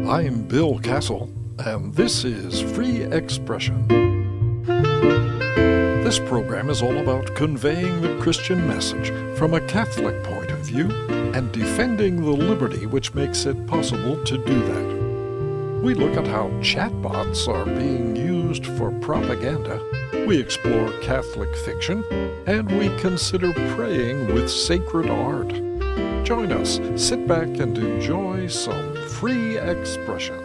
I'm Bill Kassel, and this is Free Expression. This program is all about conveying the Christian message from a Catholic point of view and defending the liberty which makes it possible to do that. We look at how chatbots are being used for propaganda, we explore Catholic fiction, and we consider praying with sacred art. Join us, sit back and enjoy some free expression.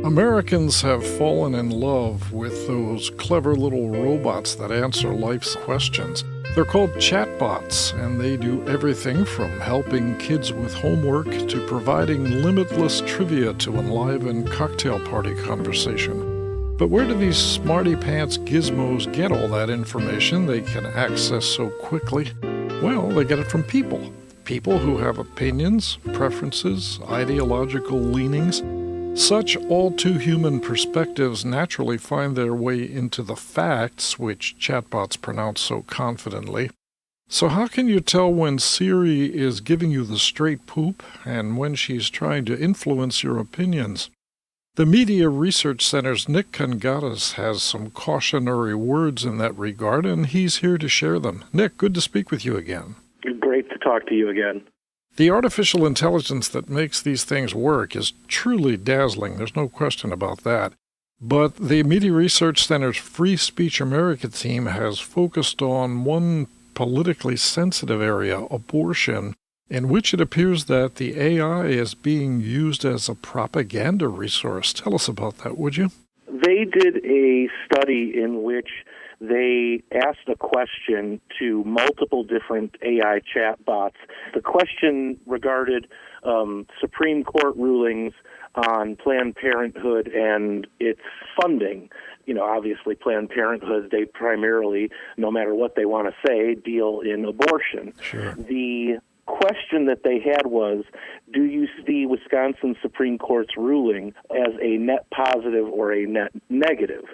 Americans have fallen in love with those clever little robots that answer life's questions. They're called chatbots, and they do everything from helping kids with homework to providing limitless trivia to enliven cocktail party conversation. But where do these smarty-pants gizmos get all that information they can access so quickly? Well, they get it from people. People who have opinions, preferences, ideological leanings. Such all-too-human perspectives naturally find their way into the facts, which chatbots pronounce so confidently. So how can you tell when Siri is giving you the straight poop and when she's trying to influence your opinions? The Media Research Center's Nick Kangadis has some cautionary words in that regard, and he's here to share them. Nick, good to speak with you again. Great to talk to you again. The artificial intelligence that makes these things work is truly dazzling. There's no question about that. But the Media Research Center's Free Speech America team has focused on one politically sensitive area, abortion, in which it appears that the AI is being used as a propaganda resource. Tell us about that, would you? They did a study in which they asked a question to multiple different AI chatbots. The question regarded Supreme Court rulings on Planned Parenthood and its funding. You know, obviously Planned Parenthood, they primarily, no matter what they want to say, deal in abortion. Sure. The question that they had was, do you see Wisconsin Supreme Court's ruling as a net positive or a net negative?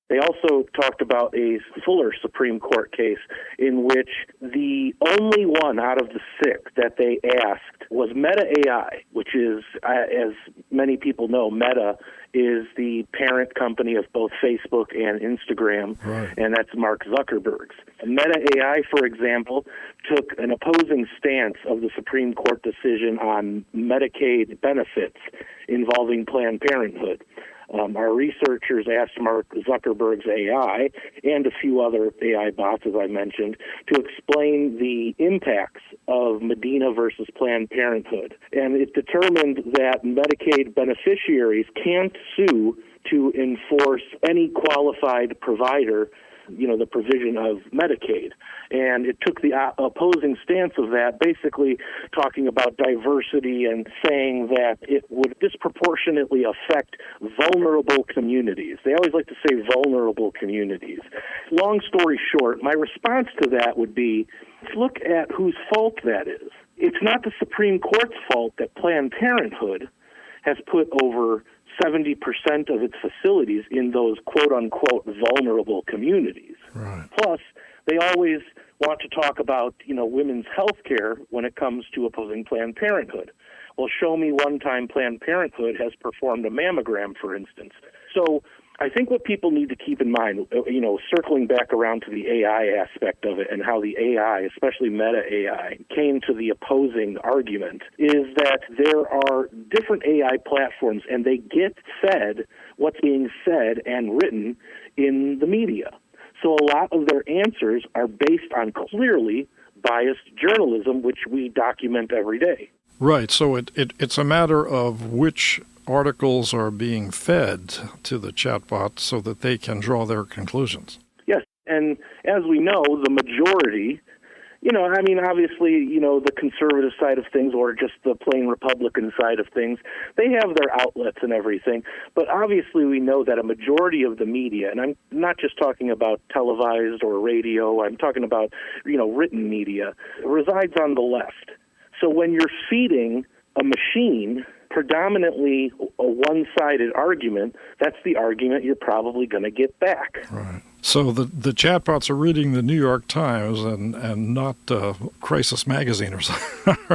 They also talked about a Fuller Supreme Court case in which the only one out of the six that they asked was Meta AI, which is, as many people know, Meta is the parent company of both Facebook and Instagram, right. And that's Mark Zuckerberg's. Meta AI, for example, took an opposing stance of the Supreme Court decision on Medicaid benefits involving Planned Parenthood. Our researchers asked Mark Zuckerberg's AI and a few other AI bots, as I mentioned, to explain the impacts of Medina versus Planned Parenthood. And it determined that Medicaid beneficiaries can't sue to enforce any qualified provider, the provision of Medicaid. And it took the opposing stance of that, basically talking about diversity and saying that it would disproportionately affect vulnerable communities. They always like to say vulnerable communities. Long story short, my response to that would be, let's look at whose fault that is. It's not the Supreme Court's fault that Planned Parenthood has put over 70% of its facilities in those quote-unquote vulnerable communities. Right. Plus, they always want to talk about, women's health care when it comes to opposing Planned Parenthood. Well, show me one time Planned Parenthood has performed a mammogram, for instance. So I think what people need to keep in mind, circling back around to the AI aspect of it and how the AI, especially Meta AI, came to the opposing argument, is that there are different AI platforms and they get fed what's being said and written in the media. So a lot of their answers are based on clearly biased journalism, which we document every day. Right, so it's a matter of which articles are being fed to the chatbot so that they can draw their conclusions. Yes, and as we know, the majority, obviously, the conservative side of things or just the plain Republican side of things, they have their outlets and everything. But obviously we know that a majority of the media, and I'm not just talking about televised or radio, I'm talking about, written media, resides on the left. So when you're feeding a machine predominantly a one-sided argument, that's the argument you're probably going to get back. Right. So the chatbots are reading the New York Times and not Crisis Magazine or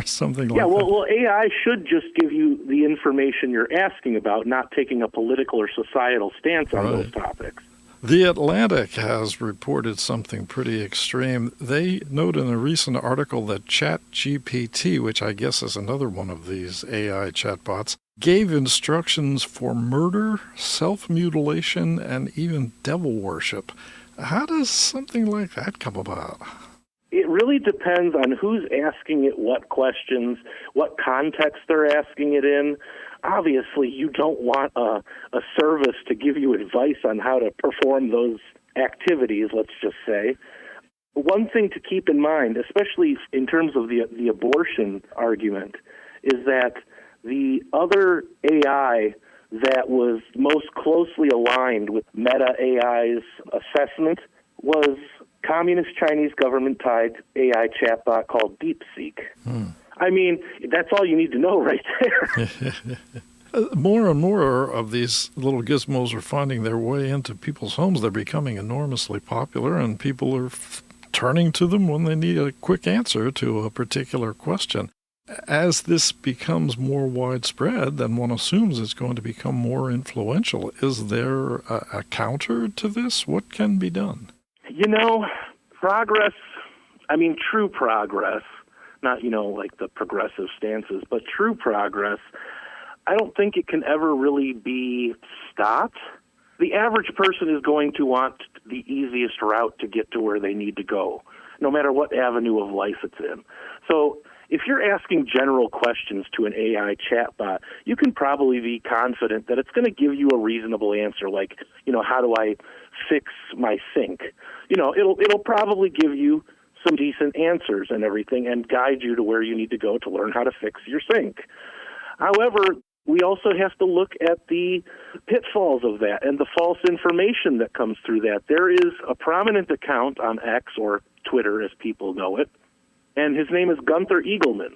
something like that. Well, AI should just give you the information you're asking about, not taking a political or societal stance on those topics. The Atlantic has reported something pretty extreme. They note in a recent article that ChatGPT, which I guess is another one of these AI chatbots, gave instructions for murder, self-mutilation, and even devil worship. How does something like that come about? It really depends on who's asking it what questions, what context they're asking it in. Obviously, you don't want a service to give you advice on how to perform those activities, let's just say. One thing to keep in mind, especially in terms of the abortion argument, is that the other AI that was most closely aligned with Meta AI's assessment was communist Chinese government-tied AI chatbot called DeepSeek. I mean, that's all you need to know right there. More and more of these little gizmos are finding their way into people's homes. They're becoming enormously popular, and people are turning to them when they need a quick answer to a particular question. As this becomes more widespread, then one assumes it's going to become more influential. Is there a counter to this? What can be done? True progress, not, like the progressive stances, but true progress, I don't think it can ever really be stopped. The average person is going to want the easiest route to get to where they need to go, no matter what avenue of life it's in. So if you're asking general questions to an AI chatbot, you can probably be confident that it's going to give you a reasonable answer, like, how do I fix my sink? It'll probably give you some decent answers and everything and guide you to where you need to go to learn how to fix your sink. However, we also have to look at the pitfalls of that and the false information that comes through that. There is a prominent account on X, or Twitter as people know it, and his name is Gunther Eagleman.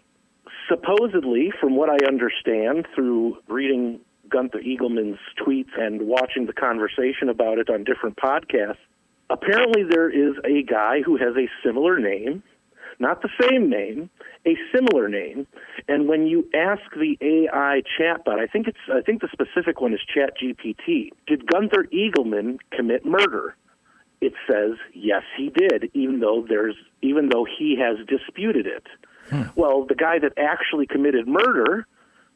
Supposedly, from what I understand through reading Gunther Eagleman's tweets and watching the conversation about it on different podcasts, apparently there is a guy who has a similar name, not the same name, a similar name, and when you ask the AI chatbot, I think the specific one is ChatGPT, did Gunther Eagleman commit murder? It says yes, he did, even though he has disputed it. Well, the guy that actually committed murder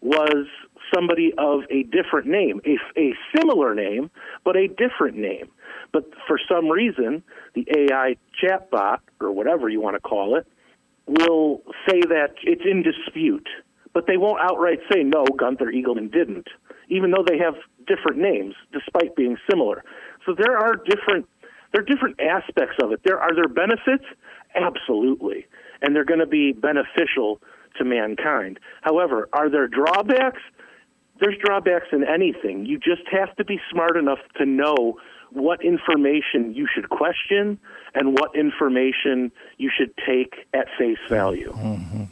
was somebody of a different name, a similar name, but a different name. But for some reason, the AI chatbot, or whatever you want to call it, will say that it's in dispute. But they won't outright say, no, Gunther Eagleman didn't, even though they have different names, despite being similar. So there are different aspects of it. Are there benefits? Absolutely. And they're going to be beneficial to mankind. However, are there drawbacks? There's drawbacks in anything. You just have to be smart enough to know what information you should question and what information you should take at face value.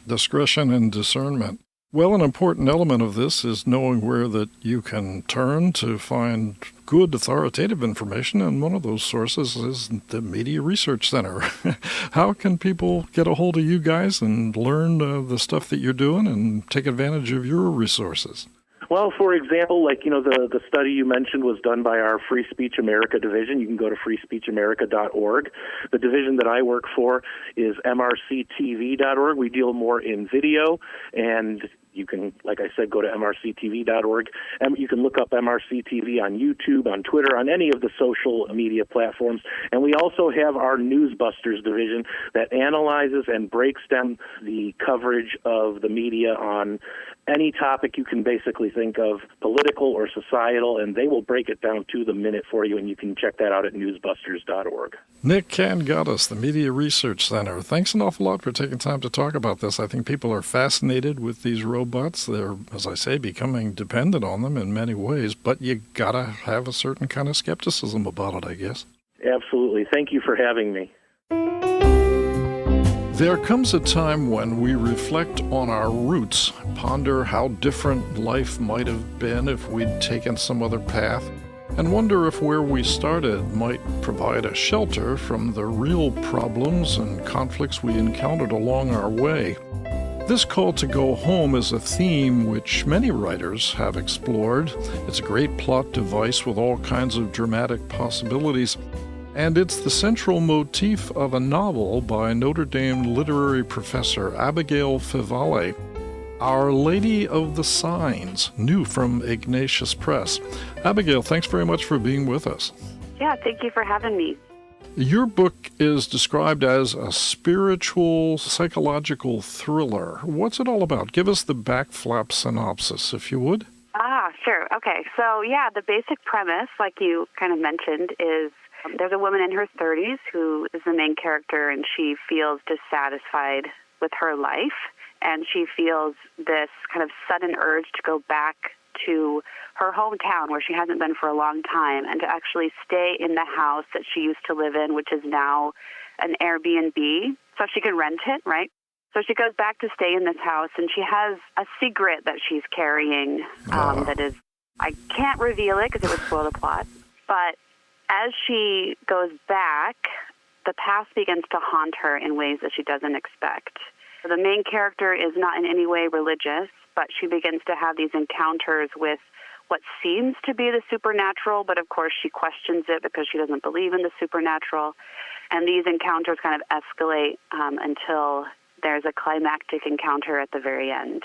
Discretion and discernment. Well, an important element of this is knowing where that you can turn to find good authoritative information, and one of those sources is the Media Research Center. How can people get a hold of you guys and learn the stuff that you're doing and take advantage of your resources? Well, for example, the study you mentioned was done by our Free Speech America division. You can go to freespeechamerica.org. The division that I work for is mrctv.org. We deal more in video, and you can, like I said, go to mrctv.org. You can look up MRCTV on YouTube, on Twitter, on any of the social media platforms. And we also have our Newsbusters division that analyzes and breaks down the coverage of the media on any topic you can basically think of, political or societal, and they will break it down to the minute for you, and you can check that out at newsbusters.org. Nick Kangadis, the Media Research Center. Thanks an awful lot for taking time to talk about this. I think people are fascinated with these robots. They're, as I say, becoming dependent on them in many ways, but you gotta have a certain kind of skepticism about it, I guess. Absolutely. Thank you for having me. There comes a time when we reflect on our roots, ponder how different life might have been if we'd taken some other path, and wonder if where we started might provide a shelter from the real problems and conflicts we encountered along our way. This call to go home is a theme which many writers have explored. It's a great plot device with all kinds of dramatic possibilities. And it's the central motif of a novel by Notre Dame literary professor Abigail Favale, Our Lady of the Signs, new from Ignatius Press. Abigail, thanks very much for being with us. Yeah, thank you for having me. Your book is described as a spiritual, psychological thriller. What's it all about? Give us the backflap synopsis, if you would. Sure. Okay. So, the basic premise, like you kind of mentioned, is there's a woman in her 30s who is the main character, and she feels dissatisfied with her life, and she feels this kind of sudden urge to go back to her hometown where she hasn't been for a long time and to actually stay in the house that she used to live in, which is now an Airbnb, so she can rent it, right? So she goes back to stay in this house, and she has a secret that she's carrying that is, I can't reveal it because it would spoil the plot, but as she goes back, the past begins to haunt her in ways that she doesn't expect. The main character is not in any way religious, but she begins to have these encounters with what seems to be the supernatural, but of course she questions it because she doesn't believe in the supernatural. And these encounters kind of escalate until there's a climactic encounter at the very end.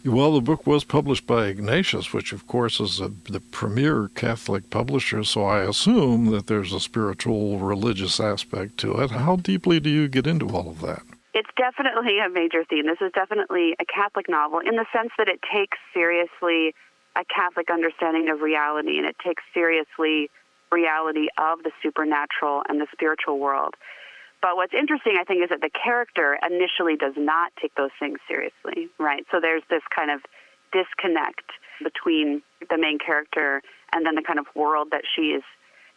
Well, the book was published by Ignatius, which of course is the premier Catholic publisher, so I assume that there's a spiritual, religious aspect to it. How deeply do you get into all of that? It's definitely a major theme. This is definitely a Catholic novel in the sense that it takes seriously a Catholic understanding of reality, and it takes seriously reality of the supernatural and the spiritual world. But what's interesting, I think, is that the character initially does not take those things seriously, right? So there's this kind of disconnect between the main character and then the kind of world that she is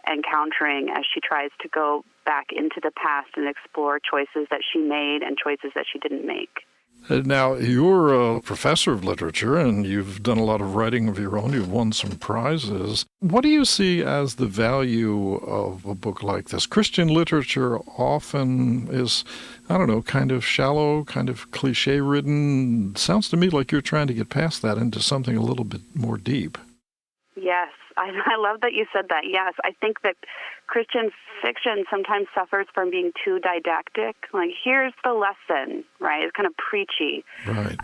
encountering as she tries to go back into the past and explore choices that she made and choices that she didn't make. Now, you're a professor of literature, and you've done a lot of writing of your own. You've won some prizes. What do you see as the value of a book like this? Christian literature often is, kind of shallow, kind of cliche-ridden. Sounds to me like you're trying to get past that into something a little bit more deep. Yes, I love that you said that. Yes, I think that Christian fiction sometimes suffers from being too didactic. Like, here's the lesson, right? It's kind of preachy. Right.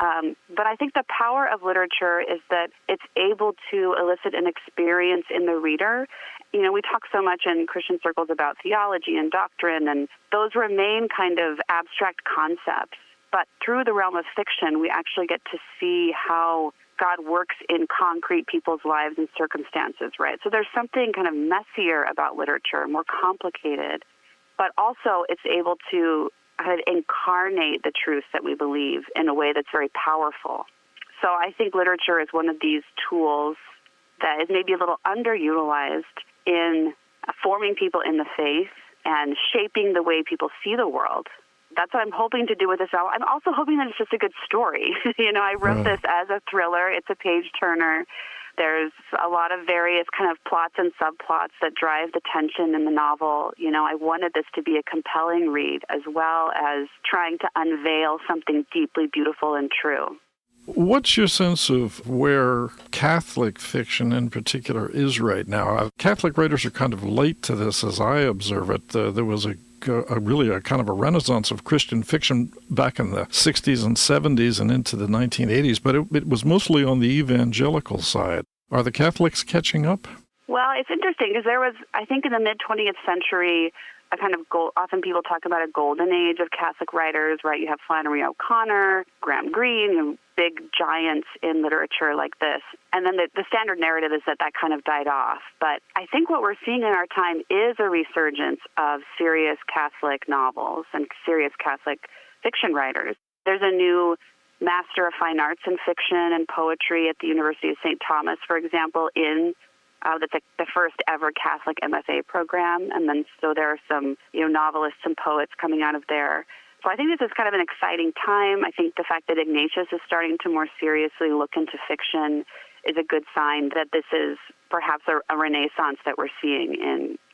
But I think the power of literature is that it's able to elicit an experience in the reader. We talk so much in Christian circles about theology and doctrine, and those remain kind of abstract concepts. But through the realm of fiction, we actually get to see how God works in concrete people's lives and circumstances, right? So there's something kind of messier about literature, more complicated, but also it's able to kind of incarnate the truths that we believe in a way that's very powerful. So I think literature is one of these tools that is maybe a little underutilized in forming people in the faith and shaping the way people see the world. That's what I'm hoping to do with this novel. I'm also hoping that it's just a good story. I wrote this as a thriller. It's a page-turner. There's a lot of various kind of plots and subplots that drive the tension in the novel. I wanted this to be a compelling read as well as trying to unveil something deeply beautiful and true. What's your sense of where Catholic fiction in particular is right now? Catholic writers are kind of late to this as I observe it. There was a kind of a renaissance of Christian fiction back in the 60s and 70s and into the 1980s, but it was mostly on the evangelical side. Are the Catholics catching up? Well, it's interesting because there was, I think in the mid-20th century, a kind of often people talk about a golden age of Catholic writers, right? You have Flannery O'Connor, Graham Greene, big giants in literature like this. And then the standard narrative is that kind of died off. But I think what we're seeing in our time is a resurgence of serious Catholic novels and serious Catholic fiction writers. There's a new Master of Fine Arts in Fiction and Poetry at the University of St. Thomas, for example, that's the first ever Catholic MFA program. And then so there are some novelists and poets coming out of there. So I think this is kind of an exciting time. I think the fact that Ignatius is starting to more seriously look into fiction is a good sign that this is perhaps a renaissance that we're seeing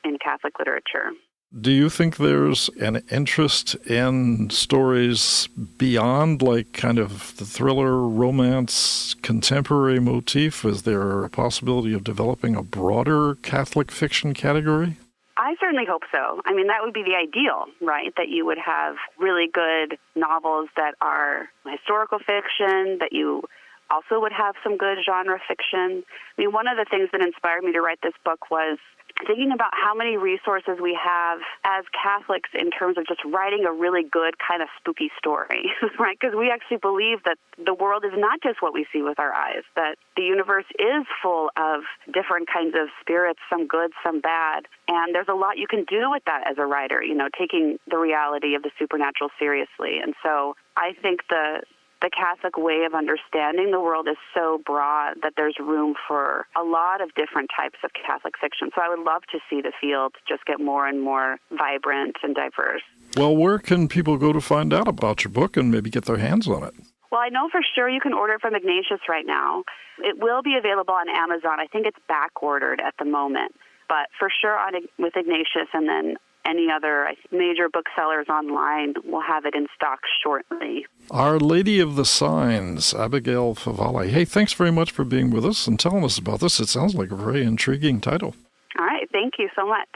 in Catholic literature. Do you think there's an interest in stories beyond like kind of the thriller, romance, contemporary motif? Is there a possibility of developing a broader Catholic fiction category? I certainly hope so. I mean, that would be the ideal, right? That you would have really good novels that are historical fiction, that you also would have some good genre fiction. I mean, one of the things that inspired me to write this book was thinking about how many resources we have as Catholics in terms of just writing a really good kind of spooky story, right? Because we actually believe that the world is not just what we see with our eyes, that the universe is full of different kinds of spirits, some good, some bad. And there's a lot you can do with that as a writer, taking the reality of the supernatural seriously. And so I think the Catholic way of understanding the world is so broad that there's room for a lot of different types of Catholic fiction. So I would love to see the field just get more and more vibrant and diverse. Well, where can people go to find out about your book and maybe get their hands on it? Well, I know for sure you can order it from Ignatius right now. It will be available on Amazon. I think it's back-ordered at the moment. But for sure with Ignatius, and then any other major booksellers online will have it in stock shortly. Our Lady of the Signs, Abigail Favale. Hey, thanks very much for being with us and telling us about this. It sounds like a very intriguing title. All right. Thank you so much.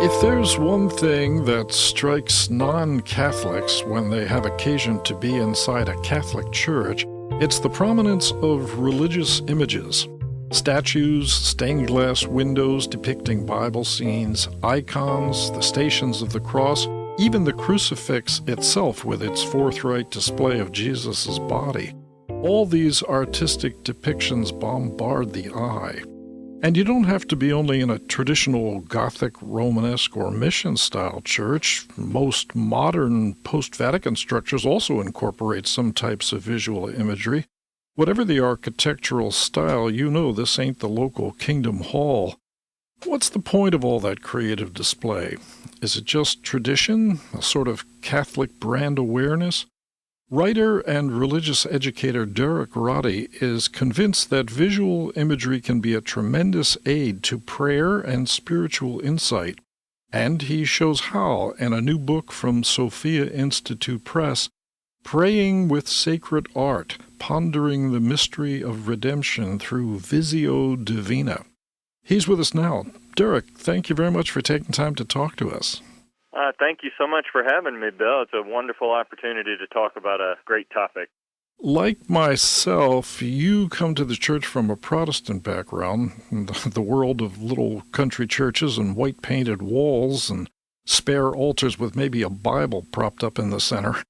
If there's one thing that strikes non-Catholics when they have occasion to be inside a Catholic church, it's the prominence of religious images. Statues, stained glass windows depicting Bible scenes, icons, the Stations of the Cross, even the crucifix itself with its forthright display of Jesus' body. All these artistic depictions bombard the eye. And you don't have to be only in a traditional Gothic, Romanesque, or mission-style church. Most modern post-Vatican structures also incorporate some types of visual imagery. Whatever the architectural style, this ain't the local Kingdom Hall. What's the point of all that creative display? Is it just tradition, a sort of Catholic brand awareness? Writer and religious educator Derrick Roddy is convinced that visual imagery can be a tremendous aid to prayer and spiritual insight, and he shows how in a new book from Sophia Institute Press, Praying with Sacred Art, Pondering the Mystery of Redemption Through Visio Divina. He's with us now. Derrick, thank you very much for taking time to talk to us. Thank you so much for having me, Bill. It's a wonderful opportunity to talk about a great topic. Like myself, you come to the church from a Protestant background, the world of little country churches and white-painted walls and spare altars with maybe a Bible propped up in the center.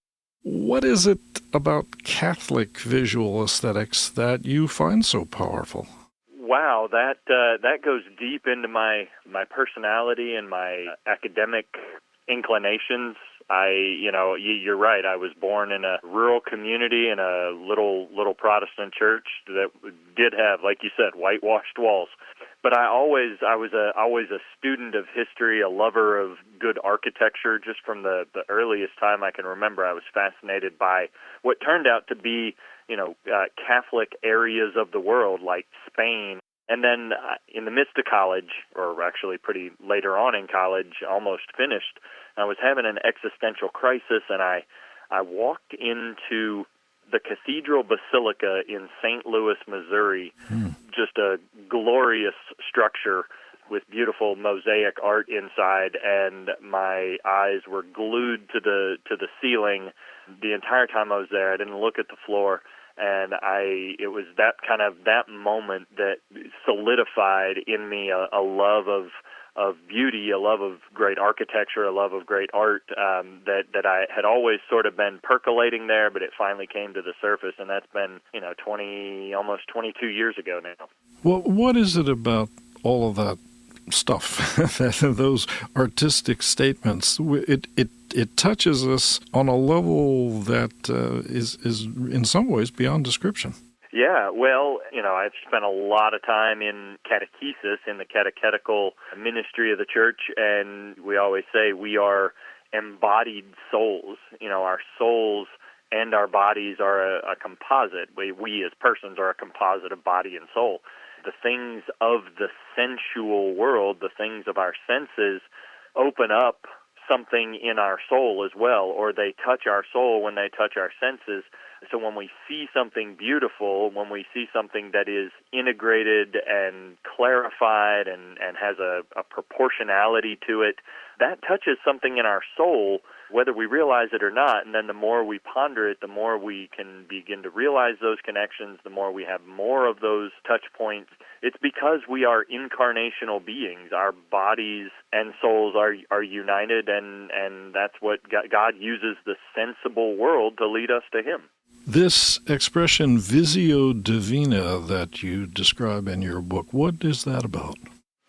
What is it about Catholic visual aesthetics that you find so powerful? Wow, that goes deep into my personality and my academic inclinations. You're right. I was born in a rural community in a little Protestant church that did have, like you said, whitewashed walls. But I was always a student of history, a lover of good architecture. Just from the earliest time I can remember, I was fascinated by what turned out to be, Catholic areas of the world like Spain. And then in the midst of college, or actually pretty later on in college, almost finished, I was having an existential crisis, and I walked into the Cathedral Basilica in St. Louis, Missouri, just a glorious structure with beautiful mosaic art inside, and my eyes were glued to the ceiling the entire time I was there. I didn't look at the floor. And it was that moment that solidified in me a love of beauty, a love of great architecture, a love of great art that I had always sort of been percolating there, but it finally came to the surface, and that's been almost 22 years ago now. Well, what is it about all of that stuff, those artistic statements? It touches us on a level that is in some ways beyond description. Yeah, well, I've spent a lot of time in catechesis, in the catechetical ministry of the church, and we always say we are embodied souls. Our souls and our bodies are a composite. We as persons are a composite of body and soul. The things of the sensual world, the things of our senses, open up something in our soul as well, or they touch our soul when they touch our senses. So when we see something beautiful, when we see something that is integrated and clarified and has a proportionality to it, that touches something in our soul, whether we realize it or not. And then the more we ponder it, the more we can begin to realize those connections, the more we have more of those touch points. It's because we are incarnational beings. Our bodies and souls are united, and that's what God uses the sensible world to lead us to Him. This expression, visio divina, that you describe in your book, what is that about?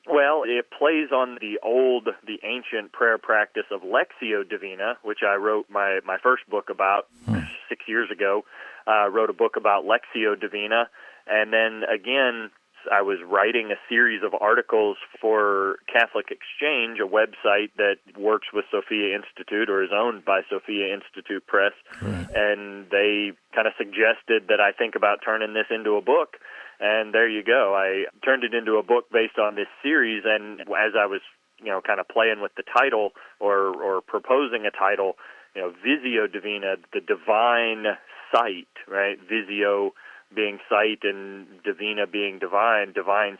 Well, it plays on the ancient prayer practice of Lectio Divina, which I wrote my first book about 6 years ago. Wrote a book about Lectio Divina, and then again, I was writing a series of articles for Catholic Exchange, a website that works with Sophia Institute or is owned by Sophia Institute Press, and they kind of suggested that I think about turning this into a book. And there you go. I turned it into a book based on this series, and as I was, kind of playing with the title or proposing a title, Visio Divina, the divine sight, right? Visio being sight and divina being divine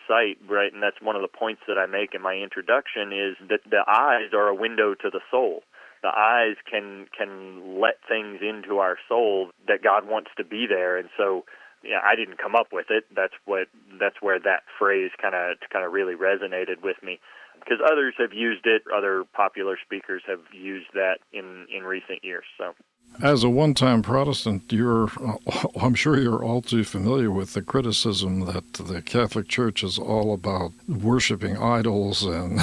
sight, right? And that's one of the points that I make in my introduction is that the eyes are a window to the soul. The eyes can let things into our soul that God wants to be there, and so I didn't come up with it. That's where that phrase kind of really resonated with me, because others have used it. Other popular speakers have used that in recent years. So, as a one-time Protestant, I'm sure you're all too familiar with the criticism that the Catholic Church is all about worshiping idols and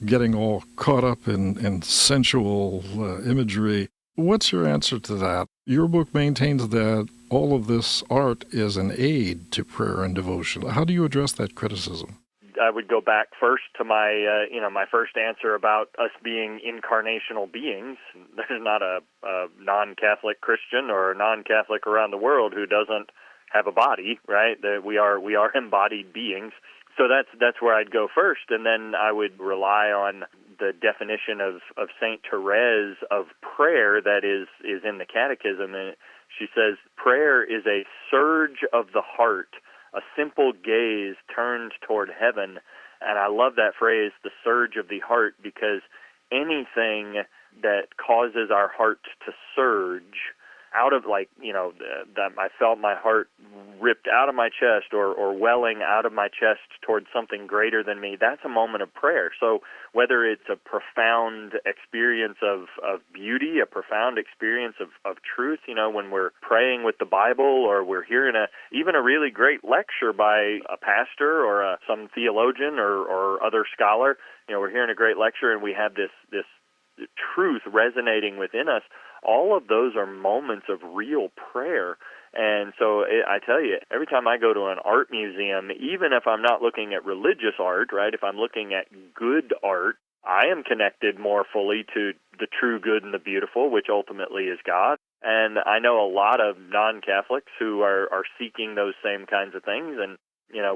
getting all caught up in sensual imagery. What's your answer to that? Your book maintains that all of this art is an aid to prayer and devotion. How do you address that criticism? I would go back first to my first answer about us being incarnational beings. There's not a non-Catholic Christian or a non-Catholic around the world who doesn't have a body, right? That we are embodied beings. So that's where I'd go first, and then I would rely on the definition of Saint Therese of prayer that is in the Catechism. And she says, prayer is a surge of the heart, a simple gaze turned toward heaven. And I love that phrase, the surge of the heart, because anything that causes our heart to surge out of, that I felt my heart ripped out of my chest or welling out of my chest towards something greater than me, that's a moment of prayer. So whether it's a profound experience of beauty, a profound experience of truth, when we're praying with the Bible, or we're hearing even a really great lecture by a pastor or some theologian or other scholar, we're hearing a great lecture and we have this truth resonating within us, all of those are moments of real prayer. And so I tell you, every time I go to an art museum, even if I'm not looking at religious art, right, if I'm looking at good art, I am connected more fully to the true good and the beautiful, which ultimately is God. And I know a lot of non-Catholics who are seeking those same kinds of things. And,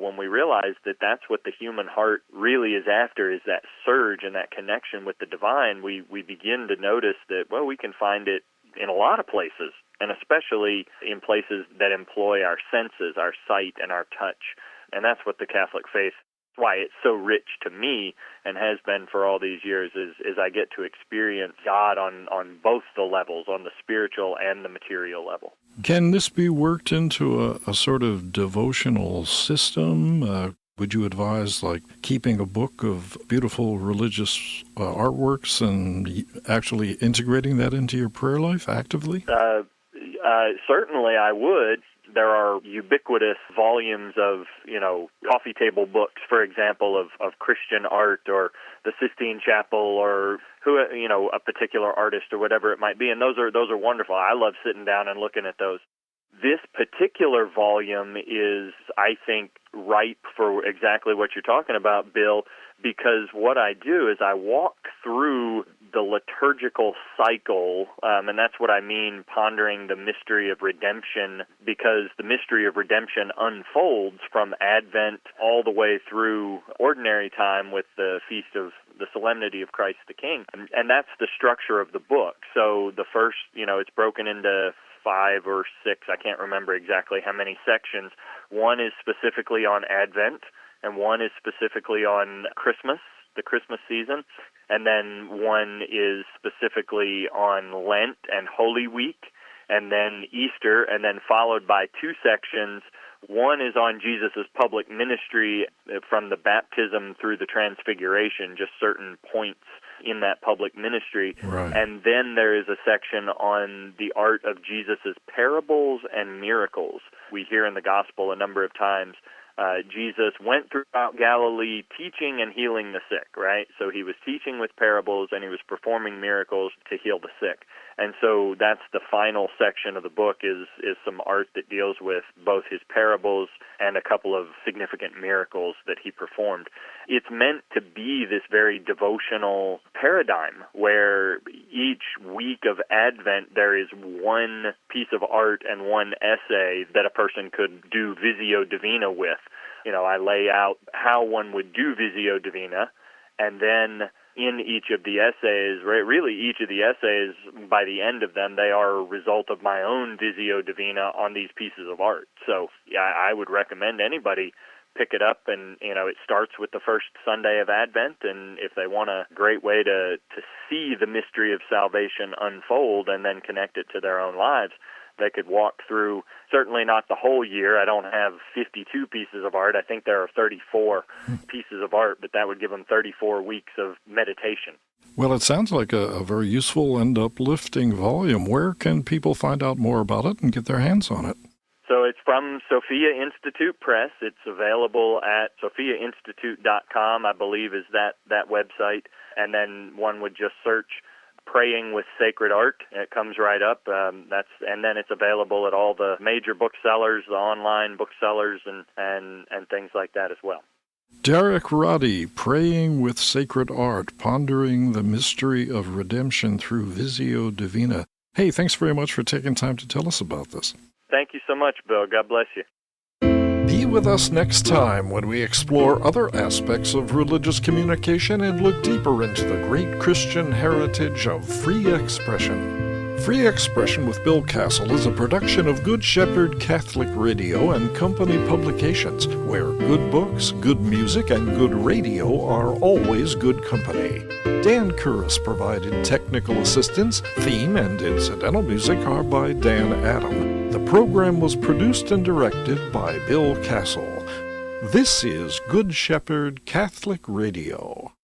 when we realize that that's what the human heart really is after, is that surge and that connection with the divine, we begin to notice that, well, we can find it in a lot of places, and especially in places that employ our senses, our sight and our touch. And that's what the Catholic faith, why it's so rich to me and has been for all these years, is I get to experience God on both the levels, on the spiritual and the material level. Can this be worked into a sort of devotional system? Would you advise, keeping a book of beautiful religious artworks and actually integrating that into your prayer life actively? Certainly I would. There are ubiquitous volumes of, coffee table books, for example, of Christian art or the Sistine Chapel or a particular artist or whatever it might be. And those are wonderful. I love sitting down and looking at those. This particular volume is, I think, ripe for exactly what you're talking about, Bill, because what I do is I walk through the liturgical cycle, and that's what I mean, pondering the mystery of redemption, because the mystery of redemption unfolds from Advent all the way through ordinary time with the Feast of the Solemnity of Christ the King. And that's the structure of the book. So the first, it's broken into 5 or 6, I can't remember exactly how many sections. One is specifically on Advent, and one is specifically on Christmas, the Christmas season, and then one is specifically on Lent and Holy Week, and then Easter, and then followed by 2 sections. One is on Jesus' public ministry from the baptism through the transfiguration, just certain points in that public ministry. Right. And then there is a section on the art of Jesus' parables and miracles. We hear in the gospel a number of times Jesus went throughout Galilee teaching and healing the sick, right? So he was teaching with parables and he was performing miracles to heal the sick. And so that's the final section of the book is some art that deals with both his parables and a couple of significant miracles that he performed. It's meant to be this very devotional paradigm where each week of Advent there is one piece of art and one essay that a person could do Visio Divina with. I lay out how one would do Visio Divina, and then in each of the essays, really each of the essays, by the end of them, they are a result of my own Visio Divina on these pieces of art. So I would recommend anybody pick it up, and it starts with the first Sunday of Advent, and if they want a great way to see the mystery of salvation unfold and then connect it to their own lives, they could walk through, certainly not the whole year. I don't have 52 pieces of art. I think there are 34 pieces of art, but that would give them 34 weeks of meditation. Well, it sounds like a very useful and uplifting volume. Where can people find out more about it and get their hands on it? So it's from Sophia Institute Press. It's available at sophiainstitute.com, I believe is that website. And then one would just search Praying with Sacred Art. It comes right up. And then it's available at all the major booksellers, the online booksellers, and things like that as well. Derrick Roddy, Praying with Sacred Art, Pondering the Mystery of Redemption through Visio Divina. Hey, thanks very much for taking time to tell us about this. Thank you so much, Bill. God bless you. Be with us next time when we explore other aspects of religious communication and look deeper into the great Christian heritage of free expression. Free Expression with Bill Kassel is a production of Good Shepherd Catholic Radio and Company Publications, where good books, good music, and good radio are always good company. Dan Curris provided technical assistance. Theme and incidental music are by Dan Adam. The program was produced and directed by Bill Kassel. This is Good Shepherd Catholic Radio.